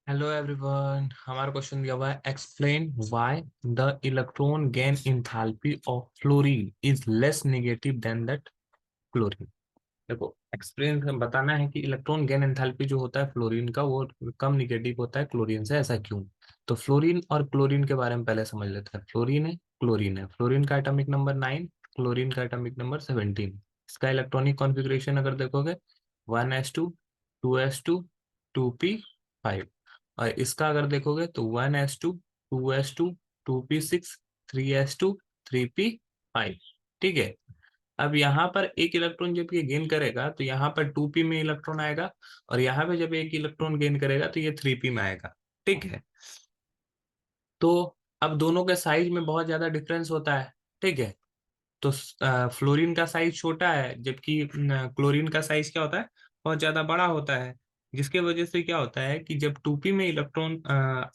Hello everyone, हमारा question दिया हुआ है explain why the electron gain enthalpy of fluorine is less negative than that chlorine. देखो, explain बताना है कि इलेक्ट्रॉन गेन एंथैल्पी जो होता है फ्लोरीन का वो कम निगेटिव होता है क्लोरीन से, ऐसा क्यों। तो फ्लोरीन और क्लोरीन के बारे में पहले समझ लेते हैं। फ्लोरीन है फ्लोरीन का एटॉमिक नंबर 9, क्लोरीन का एटॉमिक नंबर 17। इसका इलेक्ट्रॉनिक कॉन्फ़िगरेशन अगर देखोगे 1s2, 2s2, 2p5। और इसका अगर देखोगे तो 1s2, 2s2, 2p6, 3s2, 3p5। ठीक है। अब यहाँ पर एक इलेक्ट्रॉन जब ये गेन करेगा तो यहाँ पर 2p में इलेक्ट्रॉन आएगा, और यहाँ पे जब एक इलेक्ट्रॉन गेन करेगा तो ये 3p में आएगा। ठीक है। तो अब दोनों के साइज में बहुत ज्यादा डिफरेंस होता है। ठीक है। तो फ्लोरीन का साइज छोटा है, जबकि क्लोरीन का साइज क्या होता है, बहुत ज्यादा बड़ा होता है। जिसके वजह से क्या होता है कि जब 2p में इलेक्ट्रॉन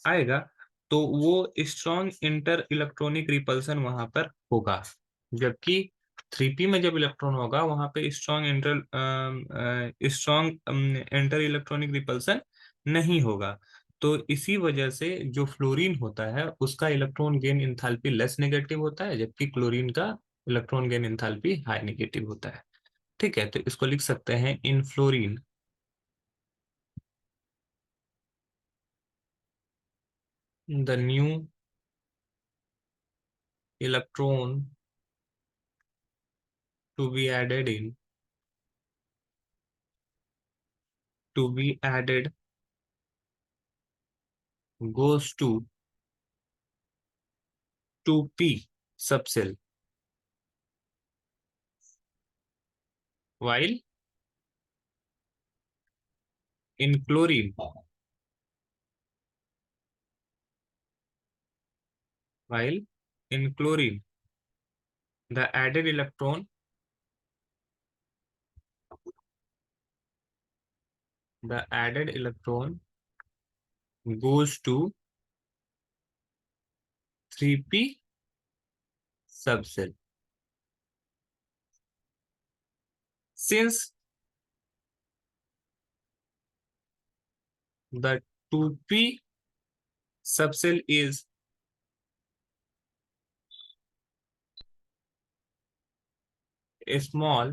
आएगा तो वो स्ट्रॉन्ग इंटर इलेक्ट्रॉनिक रिपल्सन वहां पर होगा, जबकि 3p में जब इलेक्ट्रॉन होगा वहां पे स्ट्रॉन्ग इंटर इलेक्ट्रॉनिक रिपल्सन नहीं होगा। तो इसी वजह से जो फ्लोरीन होता है उसका electron gain enthalpy less negative होता है, जबकि क्लोरीन का electron gain enthalpy high negative होता है। ठीक है, तो इसको लिख सकते हैं in fluorine the new electron to be added in to be added goes to 2p subcell, while in chlorine while in chlorine the added electron goes to 3p subcell. Since the 2p subcell is small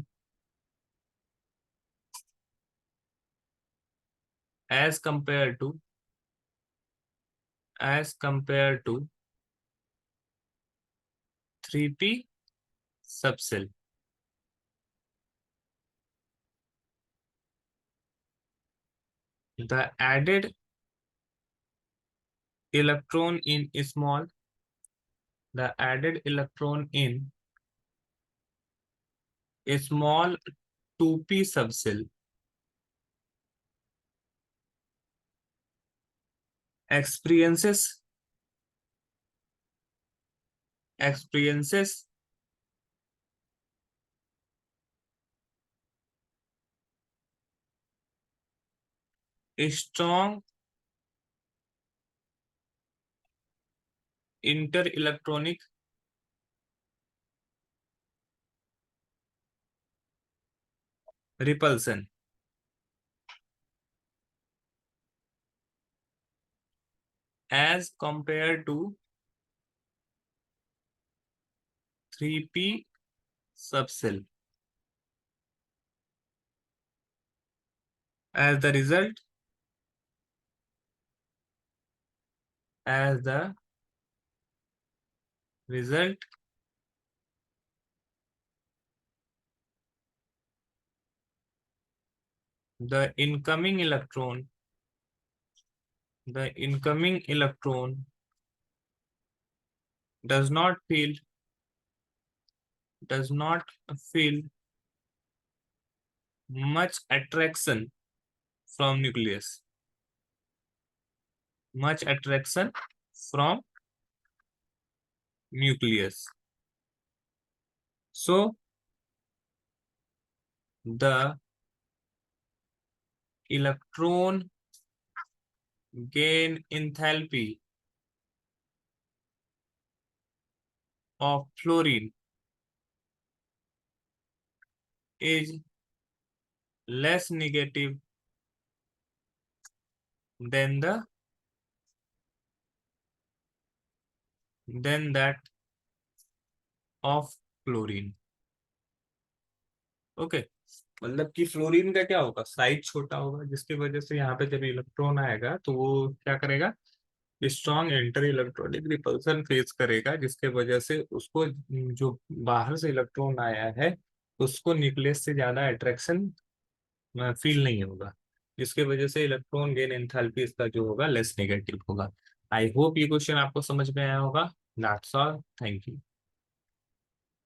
as compared to 3p subcell, the added electron in small the added electron in a small 2p subcell experiences experiences a strong interelectronic repulsion as compared to 3p subcell. As the result, as the result, the incoming electron does not feel much attraction from nucleus. Much attraction from nucleus. So the electron gain enthalpy of fluorine is less negative than the than that of chlorine. Okay, मतलब कि fluorine का क्या होगा, size छोटा होगा, जिसकी वजह से यहाँ पे जब इलेक्ट्रॉन आएगा तो वो क्या करेगा, strong enter electronic repulsion face करेगा, जिसके वजह से उसको जो बाहर से इलेक्ट्रॉन आया है उसको न्यूक्लियस से ज्यादा अट्रैक्शन फील नहीं होगा, जिसके वजह से इलेक्ट्रॉन गेन एंथैल्पी इसका जो होगा लेस नेगेटिव होगा। आई होप ये क्वेश्चन आपको समझ में आया होगा। That's all, thank you.